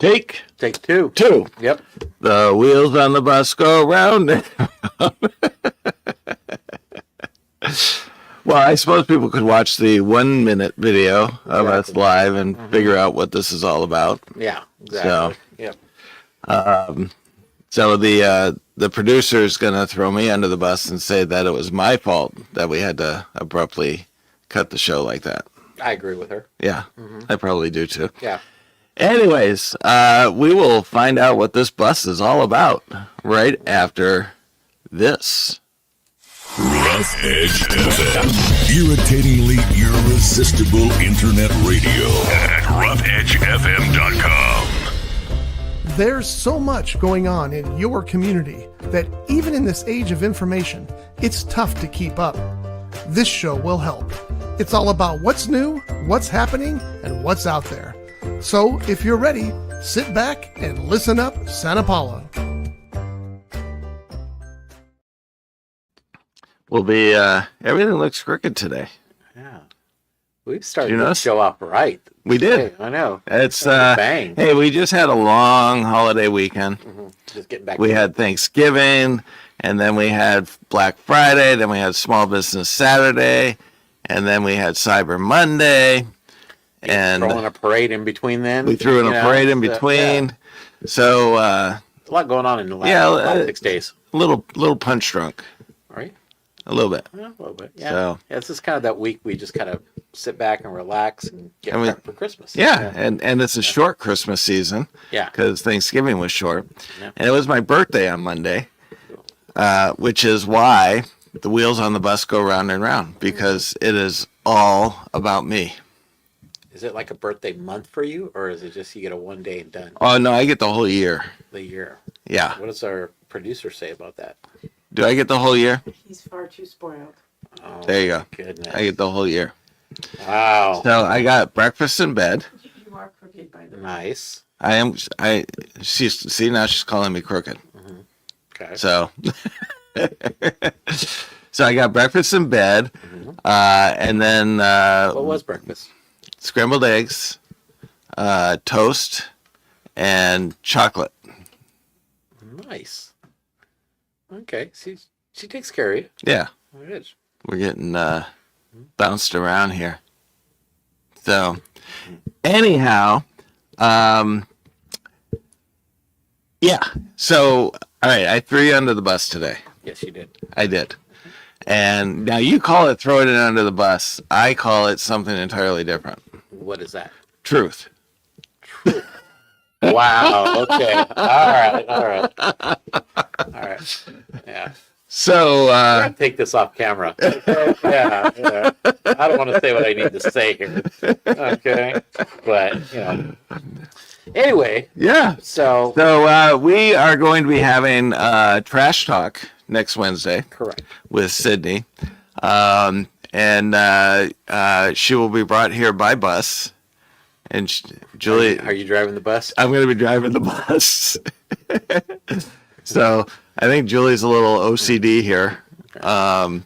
Take two. Yep. The wheels on the bus go round and round. Well, I suppose people could watch the 1-minute video of us live and figure out what this is all about. Yeah, exactly. Yep. So the producer is going to throw me under the bus and say that it was my fault that we had to abruptly cut the show like that. I agree with her. Yeah, I probably do too. Yeah. Anyways, we will find out what this bus is all about right after this. Rough Edge FM. Irritatingly irresistible internet radio at roughedgefm.com. There's so much going on in your community that even in this age of information, it's tough to keep up. This show will help. It's all about what's new, what's happening, and what's out there. So if you're ready, sit back and listen up, Santa Paula. Will be everything looks crooked today. Yeah. We've started the show off right. We did. Hey, I know. It's bang. Hey, we just had a long holiday weekend. Just getting back. We had Thanksgiving, and then we had Black Friday, then we had Small Business Saturday, and then we had Cyber Monday. And throwing a parade in between then. We threw in a parade in between. Yeah. So a lot going on in the last 6 days. A little punch drunk. Right? A little bit. Yeah, a little bit. Yeah. So, it's just kind of that week we just kind of sit back and relax and get prepped for Christmas. Yeah, and it's a short Christmas season. Yeah. Because Thanksgiving was short. Yeah. And it was my birthday on Monday, which is why the wheels on the bus go round and round, because it is all about me. Is it like a birthday month for you, or is it just you get a one day and done? Oh, no, I get the whole year. The year. Yeah. What does our producer say about that? Do I get the whole year? He's far too spoiled. Oh, there you go. Goodness. I get the whole year. Wow. So I got breakfast in bed. You are crooked, by the way. Nice. See, now she's calling me crooked. Mm-hmm. Okay. So, so I got breakfast in bed, and then what was breakfast? Scrambled eggs, toast, and chocolate. Nice. Okay, she takes care of you. Yeah. Good. We're getting bounced around here. So, anyhow, yeah. So, all right, I threw you under the bus today. Yes, you did. I did. And now you call it throwing it under the bus. I call it something entirely different. What is that? Truth. Truth. Wow. Okay. All right. Yeah. So take this off camera. Okay? Yeah. I don't want to say what I need to say here. Okay. But anyway. Yeah. So we are going to be having Trash Talk next Wednesday. Correct. With Sydney. And she will be brought here by bus. And Julie, are you driving the bus? I'm going to be driving the bus. So I think Julie's a little OCD here. All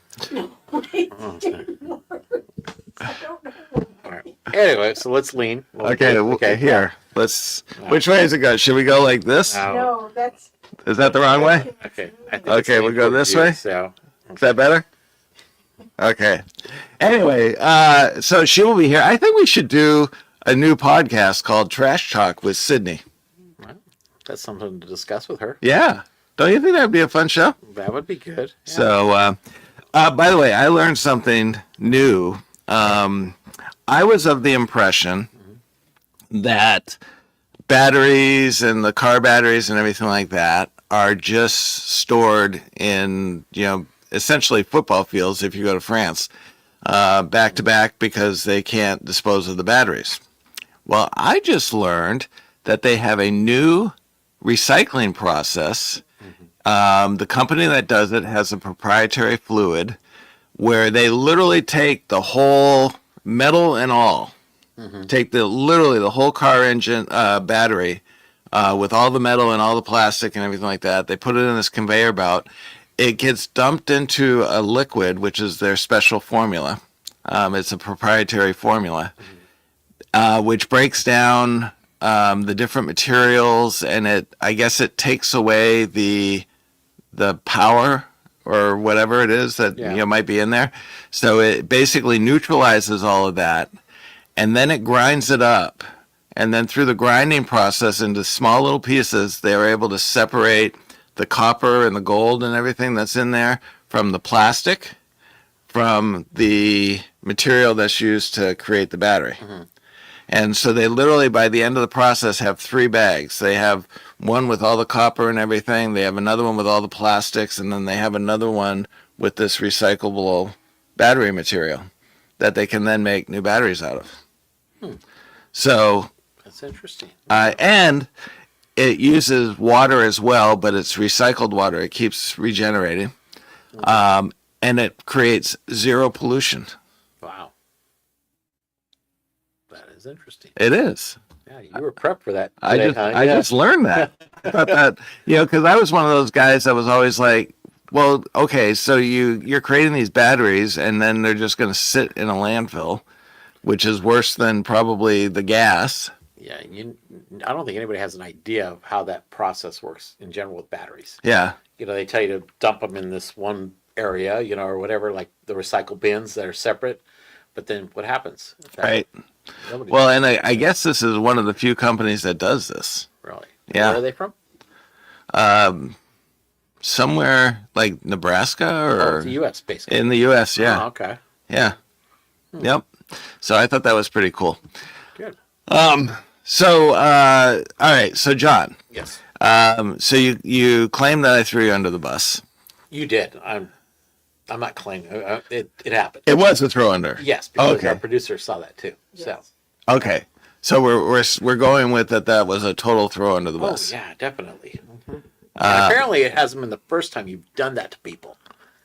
right. Anyway, so let's lean. Okay. Here. Which way does it go? Should we go like this? No, that's. Is that the wrong way? Okay. Okay, we'll go this way. So. Is that better? Okay. Anyway, so she will be here. I think we should do a new podcast called Trash Talk with Sydney. Well, that's something to discuss with her. Yeah. Don't you think that would be a fun show? That would be good. Yeah. So, by the way, I learned something new. I was of the impression that batteries and the car batteries and everything like that are just stored in, essentially football fields if you go to France, back to back, because they can't dispose of the batteries. Well, I just learned that they have a new recycling process. The company that does it has a proprietary fluid where they literally take the whole metal and all, take literally the whole car engine battery with all the metal and all the plastic and everything like that. They put it in this conveyor belt. It gets dumped into a liquid, which is their special formula. It's a proprietary formula, which breaks down the different materials, and I guess it takes away the power or whatever it is that might be in there. So it basically neutralizes all of that, and then it grinds it up. And then through the grinding process into small little pieces, they are able to separate the copper and the gold and everything that's in there from the plastic, from the material that's used to create the battery. And so they literally, by the end of the process, have 3 bags. They have one with all the copper and everything. They have another one with all the plastics. And then they have another one with this recyclable battery material that they can then make new batteries out of. So... That's interesting. And it uses water as well, but it's recycled water. It keeps regenerating. And it creates zero pollution. Wow. That is interesting. It is. Yeah, you were prepped for that I today, just, huh? I just learned that. I thought that, because I was one of those guys that was always like, well, okay, so you're creating these batteries and then they're just going to sit in a landfill, which is worse than probably the gas. Yeah, I don't think anybody has an idea of how that process works in general with batteries. Yeah. They tell you to dump them in this one area, or whatever, like the recycle bins that are separate. But then what happens? Right. Nobody Well, and I guess this is one of the few companies that does this. really. Yeah. Where are they from? Somewhere like Nebraska or It's the U.S. basically. in the U.S. Yeah. Oh, okay. Yeah. Yep. So I thought that was pretty cool. Good. So, all right. So, John, Yes. so you claim that I threw you under the bus. You did. I'm not claiming it. It happened. It was a throw under. Yes, because Okay. our producer saw that too. So. Yes. Okay. So we're going with that was a total throw under the Oh bus. yeah, definitely. And apparently, it hasn't been the first time you've done that to people.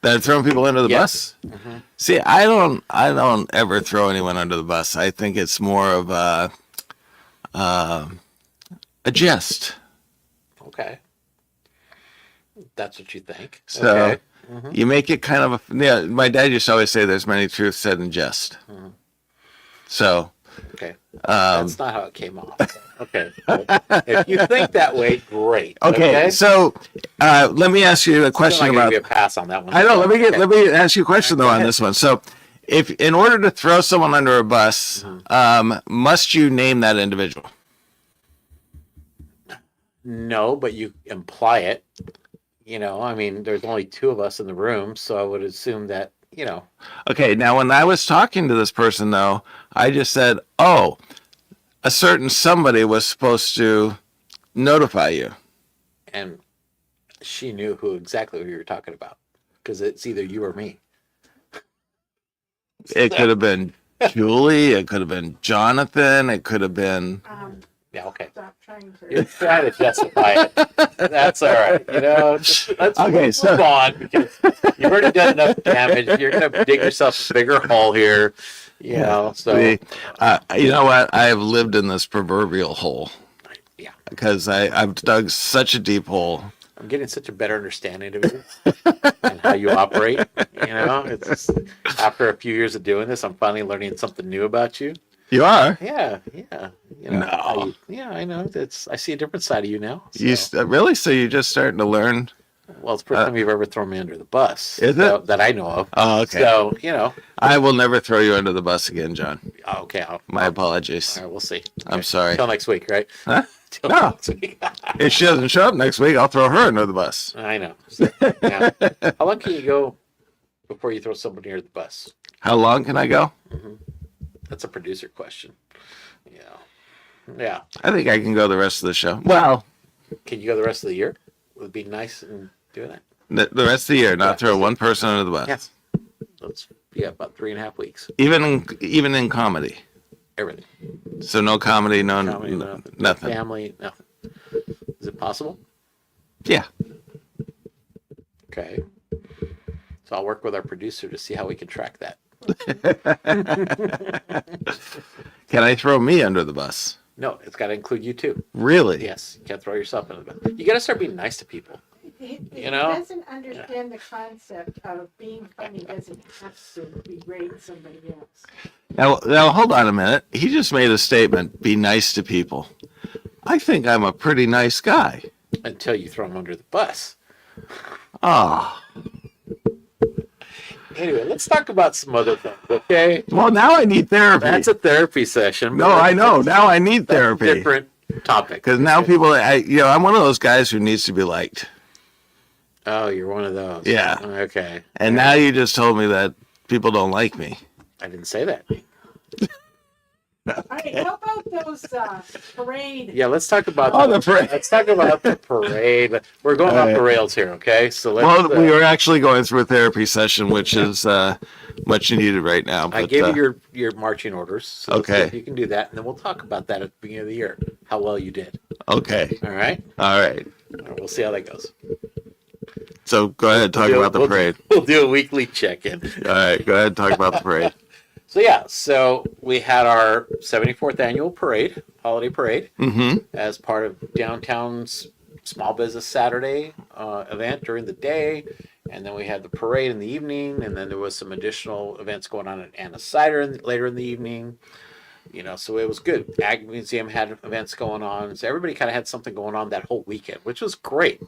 That I've thrown people under the Yes. bus. See, I don't ever throw anyone under the bus. I think it's more of a jest. Okay. That's what you think. So Okay. you make it kind of a. My dad used to always say, "There's many truths said in jest." So. Okay. That's not how it came off. Okay. If you think that way, great. Okay, so let me ask you a Still question not gonna about. give you a pass on that one. I know. Let Okay. me ask you a question though on this one. So, if in order to throw someone under a bus, must you name that individual? No, but you imply it. I mean, there's only 2 of us in the room, so I would assume that, Okay. Now, when I was talking to this person, though, I just said, "Oh, a certain somebody was supposed to notify you." and she knew exactly who you were talking about because it's either you or me. It could have been Julie. It could have been Jonathan. It could have been. Yeah, okay. Stop trying You're to. trying to justify it. That's all right. Let's Okay, move so- on because you've already done enough damage. You're going to dig yourself a bigger hole here. So You know what? I have lived in this proverbial hole yeah, because I've dug such a deep hole. I'm getting such a better understanding of you and how you operate. It's after a few years of doing this, I'm finally learning something new about you. You are. Yeah. No. I know. I see a different side of you now. So. Really? So you're just starting to learn? Well, it's the first time you've ever thrown me under the bus. Is it? That I know of. Oh, okay. So, I will never throw you under the bus again, John. okay. My apologies. All right, we'll see. I'm sorry. Till next week, right? Huh? Till No. next week. If she doesn't show up next week, I'll throw her under the bus. I know. So, yeah. How long can you go before you throw somebody under the bus? How long can I go? That's a producer question. Yeah. Yeah. I think I can go the rest of the show. Well, Can you go the rest of the year? Would it be nice in doing that? the rest of the year, not Yeah. throw one person under the bus. Yes. Let's about 3.5 weeks. Even in comedy. Everything. So no comedy, no Comedy, nothing. Family, nothing. Is it possible? Yeah. Okay. So I'll work with our producer to see how we can track that. Can I throw me under the bus? No, it's got to include you too. Really? Yes, you can't throw yourself under the bus. You got to start being nice to people. He know? doesn't understand the concept of being funny doesn't have to berate somebody else. Now hold on a minute. He just made a statement. Be nice to people. I think I'm a pretty nice guy. until you throw them under the bus. Oh, Anyway, let's talk about some other things, okay? well, now I need therapy. That's a therapy session. No, I know. Now I need therapy. Different topic. Because now people, I'm one of those guys who needs to be liked. Oh, you're one of those. Yeah. Okay. And now you just told me that people don't like me. I didn't say that. All right, how about those parade? Yeah, let's talk about the parade. Let's talk about the parade. We're going off the rails here, okay? So let's. Well, we are actually going through a therapy session, which is much needed right now. I But, gave you your marching orders. So let's see Okay. if you can do that, and then we'll talk about that at the beginning of the year. How well you did. Okay. All right. All right. We'll see how that goes. So go ahead, talk about the parade. We'll do a weekly check-in. All right. Go ahead and talk about the parade. So yeah, so we had our 74th annual parade, holiday parade, as part of downtown's Small Business Saturday event during the day, and then we had the parade in the evening, and then there was some additional events going on at Anna Cider later in the evening. You know, so it was good. Ag Museum had events going on, so everybody kind of had something going on that whole weekend, which was great.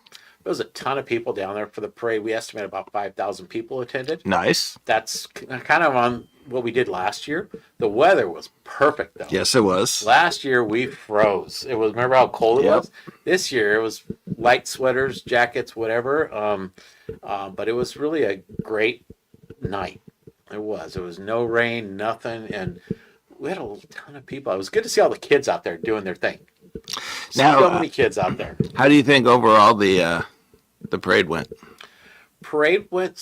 There was a ton of people down there for the parade. We estimate about 5,000 people attended. Nice. That's kind of on what we did last year. The weather was perfect though. Yes, it was. Last year we froze. It was, remember how cold it Yep. was? This year it was light sweaters, jackets, whatever. But it was really a great night. It was. It was no rain, nothing, and we had a ton of people. It was good to see all the kids out there doing their thing. Now, So many kids out there. How do you think overall the parade went? Parade went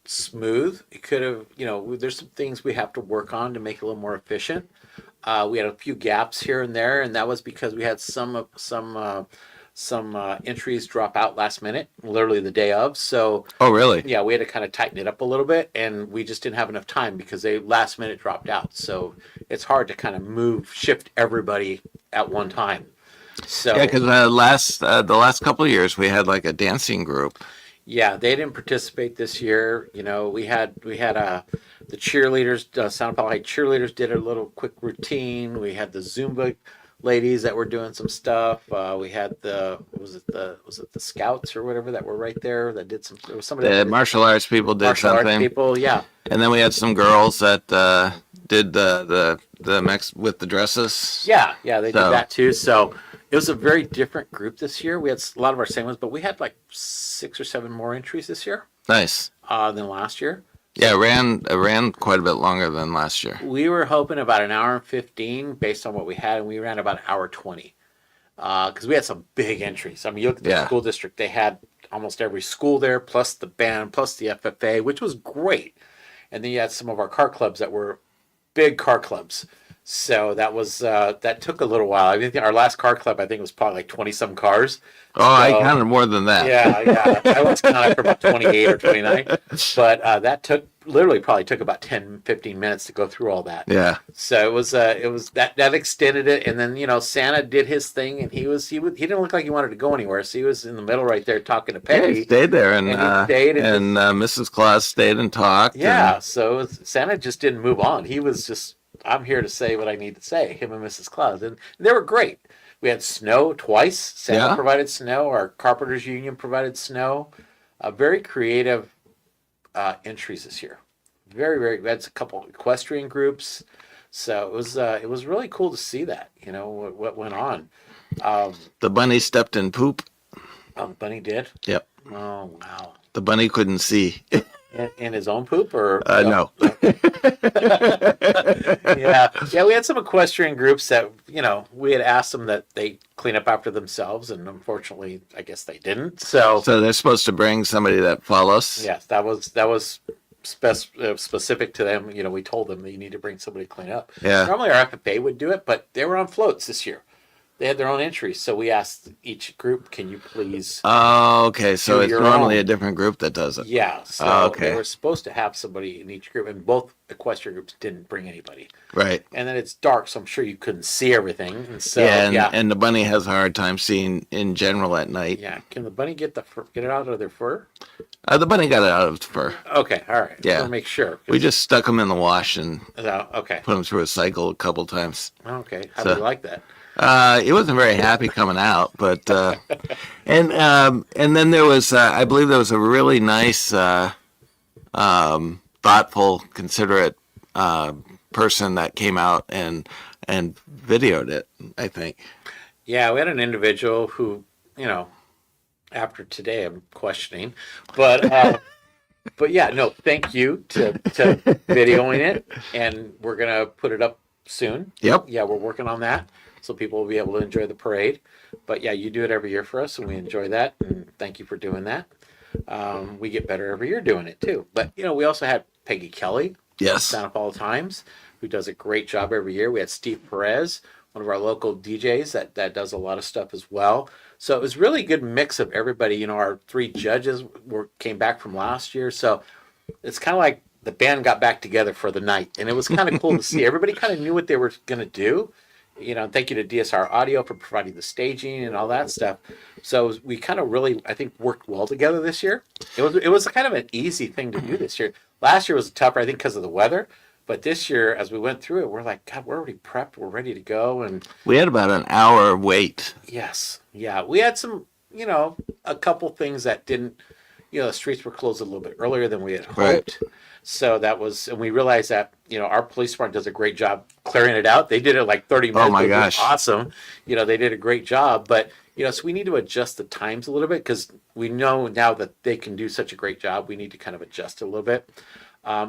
smooth. It could have, there's some things we have to work on to make it a little more efficient. We had a few gaps here and there, and that was because we had some entries drop out last minute, literally the day of. So Oh, really? yeah, we had to kind of tighten it up a little bit, and we just didn't have enough time because they last minute dropped out. So it's hard to kind of shift everybody at one time. So Yeah, because the last couple of years we had like a dancing group. yeah, they didn't participate this year. You know, we had the cheerleaders, Santa Paula High cheerleaders did a little quick routine. We had the Zumba ladies that were doing some stuff. We had was it the Scouts or whatever that were right there that did some. There was somebody. The that did martial arts people did martial arts something, people, yeah. and then we had some girls that did the mix with the dresses. Yeah, they So- did that too. So it was a very different group this year. We had a lot of our same ones, but we had like 6 or 7 more entries this year Nice. than last year. Yeah, it ran quite a bit longer than last year. We were hoping about an hour and 15 based on what we had, and we ran about an hour 20 because we had some big entries. I mean, you look at the Yeah. school district; they had almost every school there, plus the band, plus the FFA, which was great. And then you had some of our car clubs that were big car clubs. So that was that took a little while. I think our last car club, I think, was probably like 20-some cars. Oh, I So- counted more than that. Yeah. I was counting for about 28 or 29. But that probably took about 10, 15 minutes to go through all that. Yeah. So it was that extended it. And then, Santa did his thing, and he didn't look like he wanted to go anywhere. So he was in the middle right there talking to Yeah, he Peggy. stayed there, and And he stayed and Mrs. Claus stayed and talked. Yeah. So Santa just didn't move on. He was just, I'm here to say what I need to say, him and Mrs. Claus. And they were great. We had snow twice. Santa Yeah. provided snow. Our Carpenters Union provided snow. Very creative entries this year. Very, very. We had a couple equestrian groups. So it was really cool to see that. What went on. The bunny stepped in poop. Bunny did. Yep. Oh wow. The bunny couldn't see. In his own poop or No. yeah, we had some equestrian groups that we had asked them that they clean up after themselves, and unfortunately I guess they didn't. So So they're supposed to bring somebody that follows. yes, that was specific to them. We told them that you need to bring somebody to clean up. Yeah. Normally our FFA would do it, but they were on floats this year. They had their own entries, so we asked each group, can you please Oh, okay. So Do it's your normally own. a different group that does it. Yeah, so Oh, okay. they were supposed to have somebody in each group, and both equestrian groups didn't bring anybody. Right. And then it's dark, so I'm sure you couldn't see everything. And so, And the bunny has a hard time seeing in general at night. yeah. Can the bunny get get it out of their fur? The bunny got it out of fur. Okay, all right. Yeah. I'll make sure. We just stuck him in the wash and Okay. put him through a cycle a couple times. Okay. How So- do you like that? He wasn't very happy coming out, but and then there was I believe there was a really nice, thoughtful, considerate person that came out and videoed it. I think. Yeah, we had an individual who, after today I'm questioning, but but yeah, no, thank you to videoing it, and we're gonna put it up soon. Yep. Yeah, we're working on that, so people will be able to enjoy the parade. But yeah, you do it every year for us, and we enjoy that, and thank you for doing that. We get better every year doing it too. But we also had Peggy Kelly, Yes. Down at All Times, who does a great job every year. We had Steve Perez, one of our local DJs that does a lot of stuff as well. So it was really a good mix of everybody. Our 3 judges came back from last year. So it's kind of like the band got back together for the night. And it was kind of cool to see. Everybody kind of knew what they were going to do. Thank you to DSR Audio for providing the staging and all that stuff. So we kind of really, I think, worked well together this year. It was kind of an easy thing to do this year. Last year was tougher, I think, because of the weather. But this year, as we went through it, we're like, God, we're already prepped. We're ready to go. And We had about an hour wait. yes, yeah, we had some, a couple things that didn't, the streets were closed a little bit earlier than we had hoped. Right. So that was, and we realized that, our police department does a great job clearing it out. They did it like 30 minutes. Oh my which was gosh. awesome. They did a great job. But, so we need to adjust the times a little bit because we know now that they can do such a great job. We need to kind of adjust it a little bit.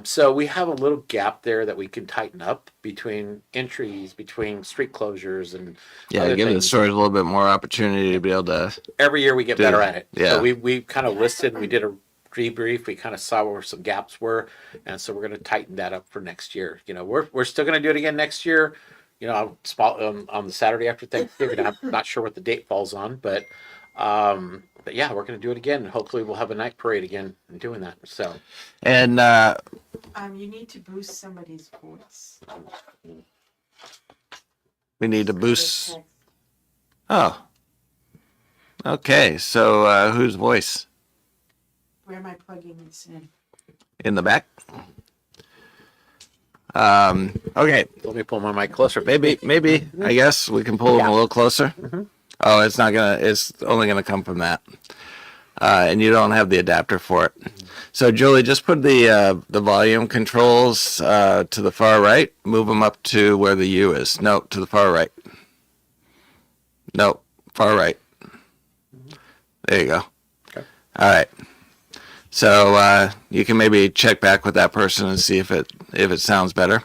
So we have a little gap there that we can tighten up between entries, between street closures, and Yeah, other give the things. stores a little bit more opportunity to be able to. Every year we get better at it. Yeah. So we kind of listed, we did a debrief, we kind of saw where some gaps were, and so we're going to tighten that up for next year. We're still going to do it again next year. On the Saturday after Thanksgiving. I'm not sure what the date falls on, but yeah, we're going to do it again, and hopefully we'll have a night parade again and doing that. So And You need to boost somebody's voice. we need to boost. Oh. Okay, so whose voice? Where am I plugging this in? In the back? Okay, let me pull my mic closer. maybe I guess we can pull them a little closer. Oh, it's only gonna come from that. And you don't have the adapter for it. So Julie, just put the volume controls to the far right. Move them up to where the U is. No, to the far right. No, far right. There you go. Okay. All right. So you can maybe check back with that person and see if it sounds better.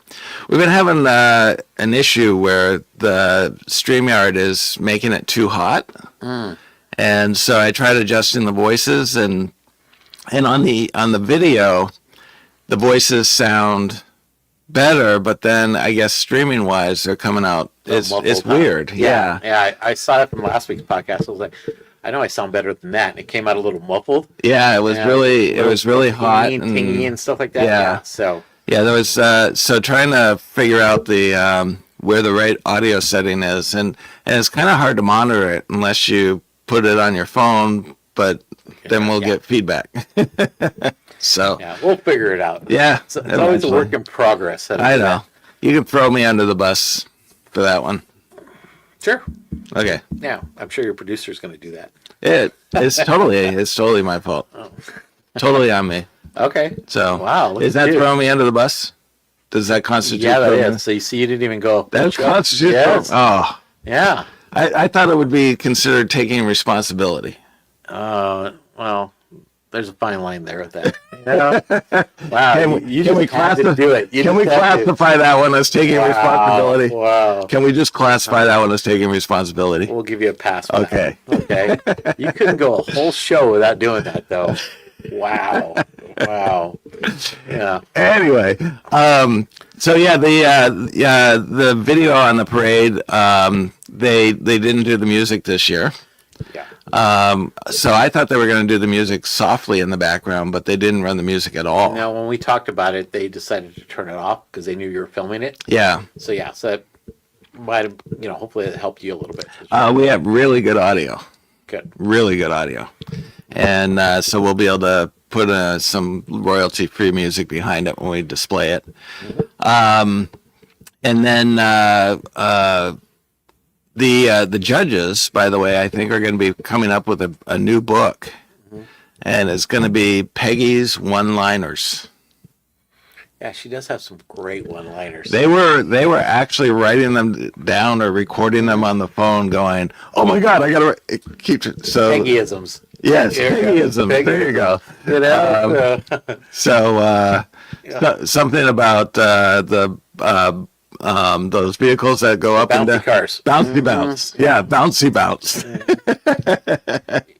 We've been having an issue where the StreamYard is making it too hot. And so I tried adjusting the voices, and on the video, the voices sound better, but then I guess streaming wise, they're coming out. It's weird. Yeah. Yeah. I saw that from last week's podcast. I was like, I know I sound better than that, and it came out a little muffled. Yeah, it was really hot and tingy and stuff like that. Yeah. So yeah, there was so trying to figure out the where the right audio setting is, and it's kind of hard to monitor it unless you put it on your phone, but then we'll get feedback. So yeah, we'll figure it out. yeah, It's always a work in progress. I know. You can throw me under the bus for that one. Sure. Okay. Yeah, I'm sure your producer's going to do that. It's totally my fault. Totally on me. Okay. So Wow, look is at that you. throwing me under the bus? Does that constitute? Yeah, that throwing me- is. So you see, you didn't even go. That constitutes. Yes. Oh, Yeah. I thought it would be considered taking responsibility. Well, there's a fine line there with that. Wow. Can you we just had to classi- do it. You Can we just had to. classify that one as taking responsibility? Wow. Can we just classify that one as taking responsibility? We'll give you a pass. For Okay. That. Okay. You couldn't go a whole show without doing that, though. Wow. Wow. Yeah. Anyway, so yeah, the video on the parade, they didn't do the music this year. Yeah. So I thought they were going to do the music softly in the background, but they didn't run the music at all. Now, when we talked about it, they decided to turn it off because they knew you were filming it. Yeah. So yeah, so that might have, hopefully it helped you a little bit. We have really good audio. Good. Really good audio. And so we'll be able to put some royalty-free music behind it when we display it. And then the judges, by the way, I think are going to be coming up with a new book. And it's going to be Peggy's One-Liners. Yeah, she does have some great one-liners. They were actually writing them down or recording them on the phone, going, "Oh my God, I gotta keep it." So Peggyisms. yes, There you go. Peggyism. There you go. You know, So something about those vehicles that go up and bouncy down. cars. Bouncy bounce. Yeah, bouncy bounce.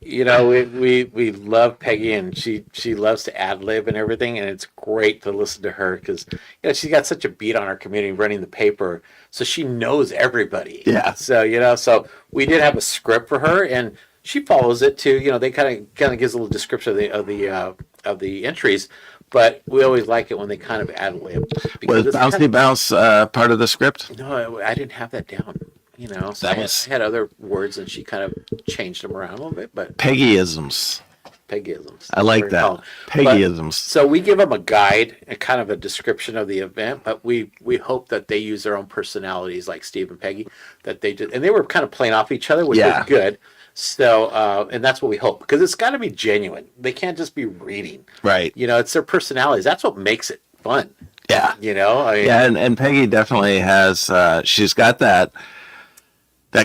We love Peggy, and she loves to ad lib and everything, and it's great to listen to her because she's got such a beat on our community running the paper, so she knows everybody. Yeah. So we did have a script for her, and she follows it too. They kind of gives a little description of the entries, but we always like it when they kind of ad lib. Was bouncy bounce part of the script? No, I didn't have that down. So I had other words, and she kind of changed them around a little bit, but Peggyisms. Peggyisms. I like That's what that. we call 'em. Peggyisms. So we give them a guide and kind of a description of the event, but we hope that they use their own personalities, like Steve and Peggy, that they did, and they were kind of playing off each other, which Yeah. was good. So, and that's what we hope, because it's got to be genuine. They can't just be reading. Right. It's their personalities. That's what makes it fun. Yeah. I mean, Yeah, and Peggy definitely has. She's got that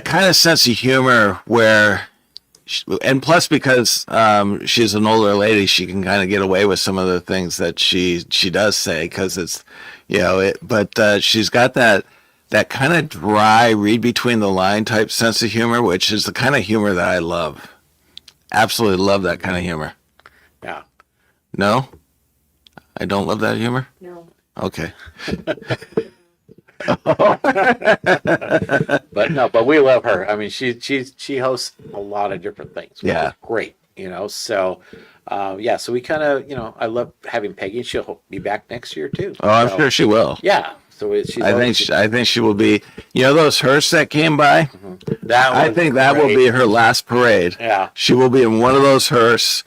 kind of sense of humor where, and plus because she's an older lady, she can kind of get away with some of the things that she does say because it's, but she's got that kind of dry, read between the line type sense of humor, which is the kind of humor that I love. Absolutely love that kind of humor. yeah. No, I don't love that humor. No. Okay. But we love her. I mean, she hosts a lot of different things. Which Yeah. is great. So so we kind of, I love having Peggy, and she'll be back next year too. Oh, I'm So, sure she will. Yeah. So she's I think she will be. Those hearse that came by. that. I was think that will great. be her last parade. Yeah. She will be in one of those hearse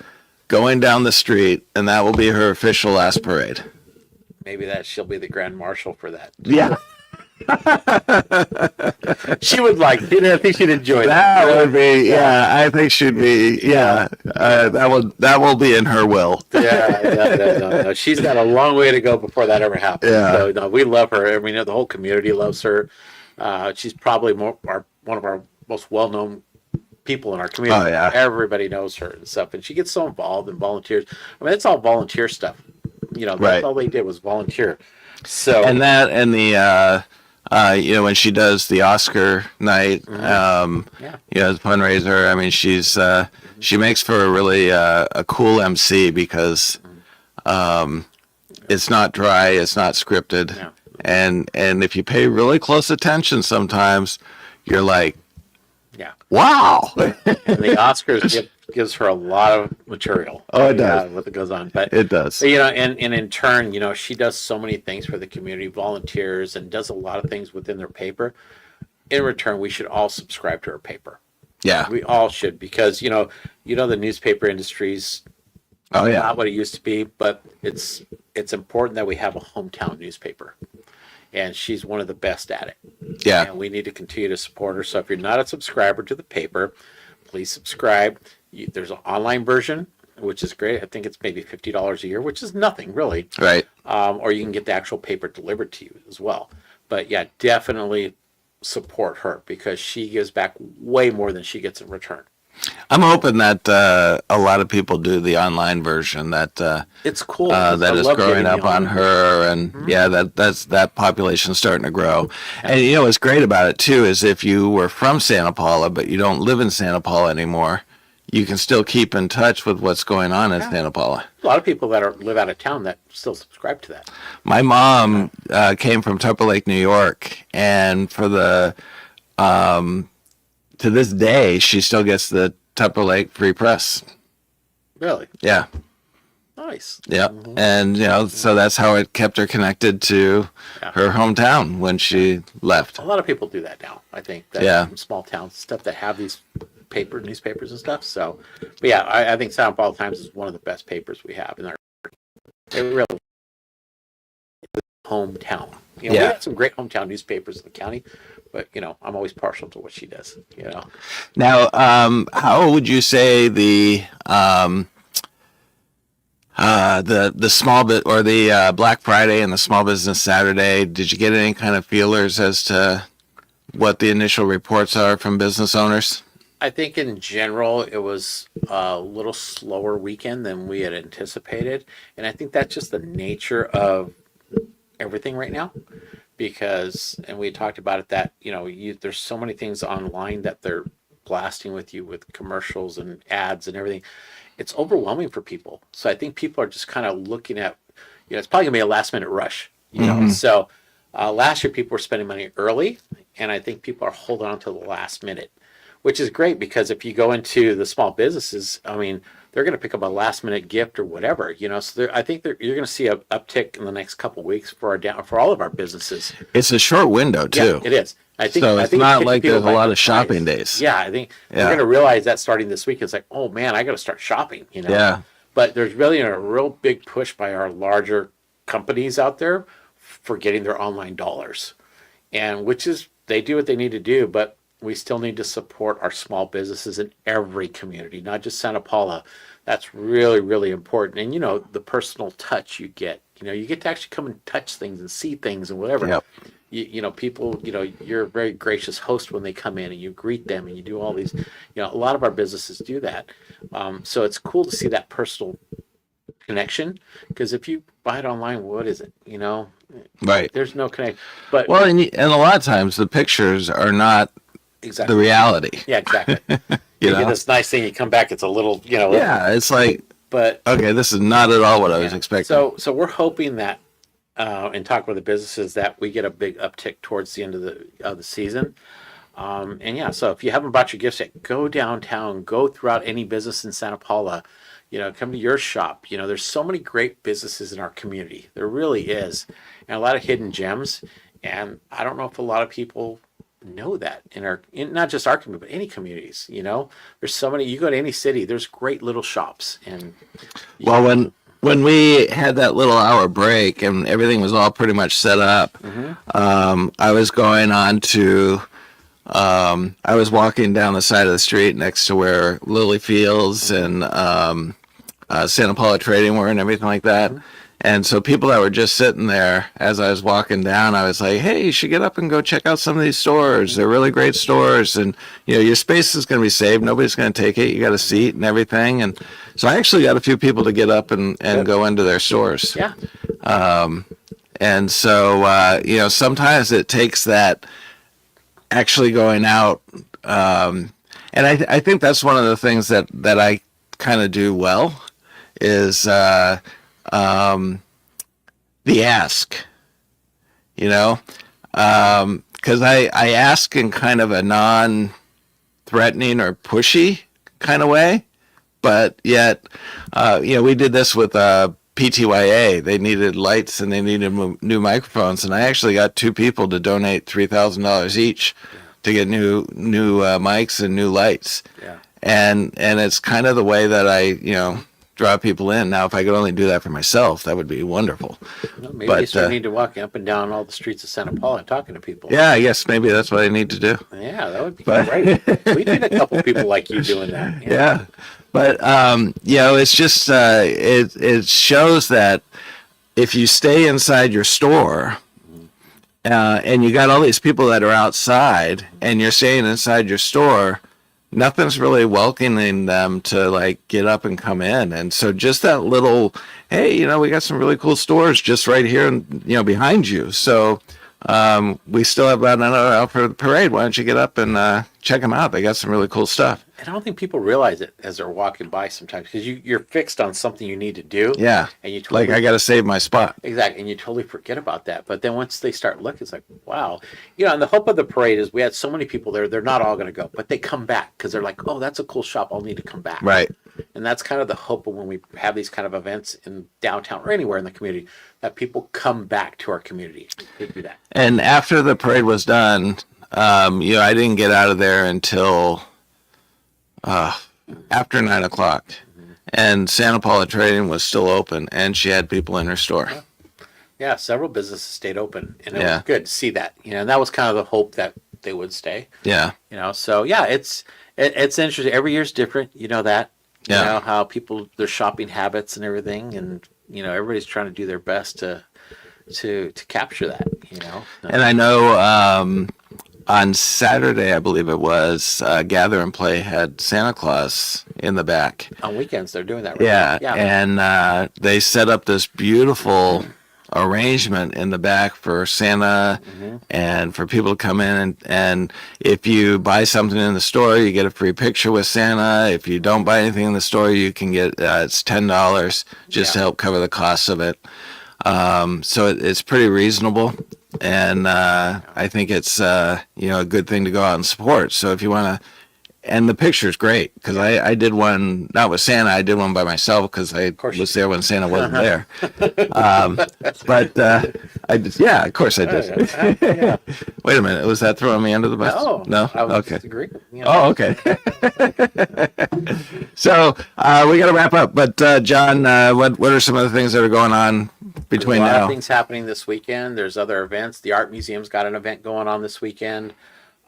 going down the street, and that will be her official last parade. Maybe she'll be the grand marshal for that. Yeah, She would like. I think she'd enjoy that that. would be. Yeah, I think she'd be. Yeah, that will be in her will. No. She's got a long way to go before that ever happens. Yeah. So, no, we love her. I mean, the whole community loves her. She's probably one of our most well-known people in our community. Oh, yeah. Everybody knows her and stuff, and she gets so involved and volunteers. I mean, it's all volunteer stuff. That's Right. all they did was volunteer. So And the when she does the Oscar night, Yeah. the fundraiser. I mean, she makes for a really a cool MC because it's not dry, it's not scripted, Yeah. and if you pay really close attention, sometimes you're like, yeah, wow. and the Oscars gives her a lot of material. Oh, it does. What goes on, but It does. and in turn, she does so many things for the community, volunteers, and does a lot of things within their paper. In return, we should all subscribe to her paper. Yeah. We all should, because the newspaper industry's Oh yeah. not what it used to be, but it's important that we have a hometown newspaper, and she's one of the best at it. Yeah. And we need to continue to support her. So if you're not a subscriber to the paper, please subscribe. There's an online version, which is great. I think it's maybe $50 a year, which is nothing really. Right. Or you can get the actual paper delivered to you as well. But yeah, definitely support her, because she gives back way more than she gets in return. I'm hoping that a lot of people do the online version that It's cool. that I is love growing getting up the on online her, and that population's starting to grow. And what's great about it too is if you were from Santa Paula but you don't live in Santa Paula anymore, you can still keep in touch with what's going on in Santa Paula. A lot of people that live out of town that still subscribe to that. My mom came from Tupper Lake, New York, and for the to this day, she still gets the Tupper Lake Free Press. Really Yeah. nice. Yeah. And, so that's how it kept her connected to Yeah. her hometown when she left. A lot of people do that now. I think that Yeah. from small towns, stuff that have these newspapers and stuff. So, but yeah, I think Santa Paula Times is one of the best papers we have in our. It really hometown. We Yeah. have some great hometown newspapers in the county, but I'm always partial to what she does. Now, how would you say the small bit or the Black Friday and the Small Business Saturday? Did you get any kind of feelers as to what the initial reports are from business owners? I think in general it was a little slower weekend than we had anticipated, and I think that's just the nature of everything right now. Because, and we talked about it, that there's so many things online that they're blasting with you with commercials and ads and everything. It's overwhelming for people. So I think people are just kind of looking at, it's probably gonna be a last minute rush. So last year people were spending money early, and I think people are holding on to the last minute, which is great, because if you go into the small businesses, I mean, they're going to pick up a last minute gift or whatever, So I think you're going to see an uptick in the next couple of weeks for all of our businesses. It's a short window too. Yeah, it is. I think So I it's think not hitting like people there's a by lot of surprise. shopping days. Yeah, I think Yeah. we're going to realize that starting this week. It's like, oh man, I got to start shopping. Yeah. But there's really a real big push by our larger companies out there for getting their online dollars, and which is, they do what they need to do, but we still need to support our small businesses in every community, not just Santa Paula. That's really, really important. And the personal touch you get, you get to actually come and touch things and see things and whatever. Yep. People, you're a very gracious host when they come in, and you greet them and you do all these, a lot of our businesses do that. So it's cool to see that personal connection, because if you buy it online, what is it? Right. There's no connect. But Well, and a lot of times the pictures are not exactly. the reality. Yeah, exactly. You You know? get this nice thing, you come back, it's a little, Yeah, it's like, but okay, this is not at all what I was expecting. So we're hoping that, and talk with the businesses, that we get a big uptick towards the end of the season. So if you haven't bought your gifts yet, go downtown, go throughout any business in Santa Paula, come to your shop. There's so many great businesses in our community. There really is, and a lot of hidden gems. And I don't know if a lot of people know that in not just our community, but any communities. There's so many. You go to any city, there's great little shops. And Well, when we had that little hour break and everything was all pretty much set up, I was going on to, I was walking down the side of the street next to where Lily Fields and Santa Paula Trading were and everything like that. And so people that were just sitting there, as I was walking down, I was like, hey, you should get up and go check out some of these stores. They're really great stores. And, your space is going to be saved. Nobody's going to take it. You got a seat and everything. And so I actually got a few people to get up and go into their stores. yeah, And so, sometimes it takes that actually going out. And I think that's one of the things that I kind of do well is the ask, because I ask in kind of a non-threatening or pushy kind of way, but yet, we did this with PTYA. They needed lights and they needed new microphones, and I actually got 2 people to donate $3,000 each to get new mics and new lights. yeah. And it's kind of the way that I, draw people in. Now, if I could only do that for myself, that would be wonderful. Well, maybe But, you start need to walk up and down all the streets of Santa Paula and talking to people. Yeah, I guess maybe that's what I need to do. Yeah, that would be But- great. We need a couple people like you doing that. Yeah. But, it's just, it shows that if you stay inside your store, and you got all these people that are outside and you're staying inside your store, nothing's really welcoming them to like get up and come in. And so just that little, hey, we got some really cool stores just right here and behind you. So we still have about another hour for the parade. Why don't you get up and check them out? They got some really cool stuff. And I don't think people realize it as they're walking by sometimes because you're fixed on something you need to do. Yeah. And you totally, Like, I got to save my spot. exactly, and you totally forget about that. But then once they start looking, it's like, wow. And the hope of the parade is we had so many people there. They're not all going to go, but they come back because they're like, oh, that's a cool shop. I'll need to come back. Right. And that's kind of the hope of when we have these kind of events in downtown or anywhere in the community, that people come back to our community to do that. And after the parade was done, I didn't get out of there until after 9 o'clock. And Santa Paula Trading was still open, and she had people in her store. Yeah, several businesses stayed open, and it Yeah. was good to see that. And that was kind of the hope that they would stay. Yeah. So yeah, it's interesting. Every year's different. You know that. You Yeah. know how people, their shopping habits and everything, and everybody's trying to do their best to capture that. And I know on Saturday, I believe it was, Gather and Play had Santa Claus in the back. On weekends they're doing that. Right Yeah. now. And they set up this beautiful arrangement in the back for Santa and for people to come in. And if you buy something in the store, you get a free picture with Santa. If you don't buy anything in the store, you can get, it's $10 just to help cover the cost of it. So it's pretty reasonable. And I think it's, a good thing to go out and support. So if you want to, and the picture's great because I did one, not with Santa, I did one by myself because I was there when Santa wasn't there. But I just, yeah, of course I did. Yeah. Wait a minute, was that throwing me under the bus? No? I would Okay. disagree. Oh, okay. So we got to wrap up. But John, what are some of the things that are going on between There's a lot now? of things happening this weekend. There's other events. The Art Museum's got an event going on this weekend.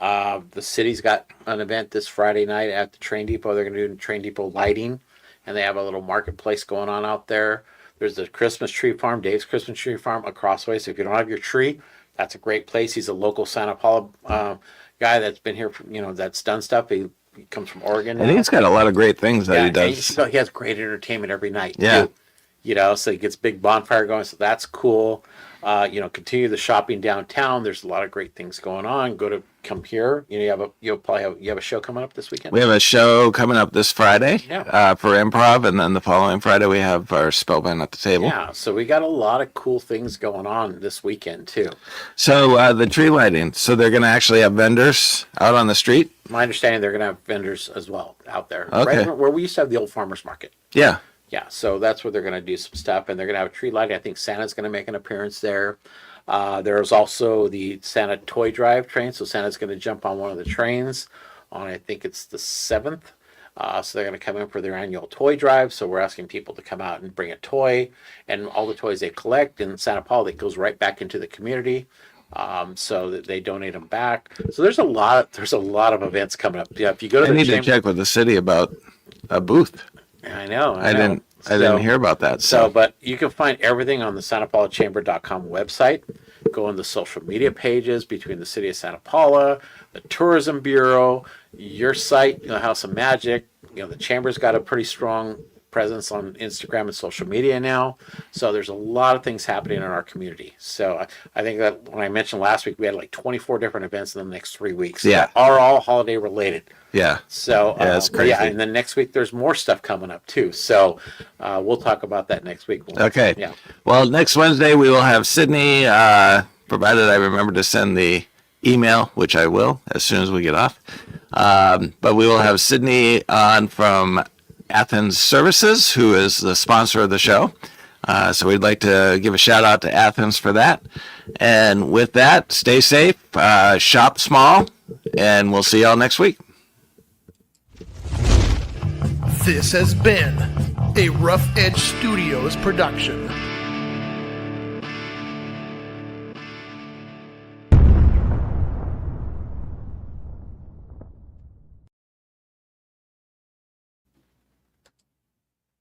The city's got an event this Friday night at the train depot. They're going to do train depot lighting, and they have a little marketplace going on out there. There's the Christmas tree farm, Dave's Christmas tree farm across the way. So if you don't have your tree, that's a great place. He's a local Santa Paula guy that's been here, that's done stuff. He comes from Oregon. I think he's got a lot of great things that he and does. he has great entertainment every night. Yeah. Too. So he gets big bonfire going, so that's cool. Continue the shopping downtown. There's a lot of great things going on. Come here. You have a show coming up this weekend. We have a show coming up this Friday Yeah. for improv, and then the following Friday we have our Spellbound at the table. Yeah, so we got a lot of cool things going on this weekend too. So the tree lighting, so they're going to actually have vendors out on the street? My understanding, they're going to have vendors as well out there. Okay. Right where we used to have the old farmers market. Yeah. Yeah, so that's where they're going to do some stuff, and they're going to have a tree lighting. I think Santa's going to make an appearance there. There's also the Santa toy drive train, so Santa's going to jump on one of the trains on, I think it's the 7th. So they're going to come in for their annual toy drive. So we're asking people to come out and bring a toy, and all the toys they collect in Santa Paula, it goes right back into the community. So that they donate them back. So there's a lot of events coming up. Yeah, if you go to I need to check with the city about a booth. I know. I didn't hear about that. So, So but you can find everything on the SantaPaulaChamber.com website. Go on the social media pages between the City of Santa Paula, the Tourism Bureau, your site, House of Magic. The Chamber's got a pretty strong presence on Instagram and social media now. So there's a lot of things happening in our community. So I think that when I mentioned last week, we had like 24 different events in the next 3 weeks. Yeah. That are all holiday related. yeah. So Yeah, that's crazy. and then next week there's more stuff coming up too. So we'll talk about that next week. Okay. Yeah. Well, next Wednesday we will have Sydney, provided I remember to send the email, which I will as soon as we get off. But we will have Sydney on from Athens Services, who is the sponsor of the show. So we'd like to give a shout out to Athens for that. And with that, stay safe, shop small, and we'll see y'all next week. This has been a Rough Edge Studios production.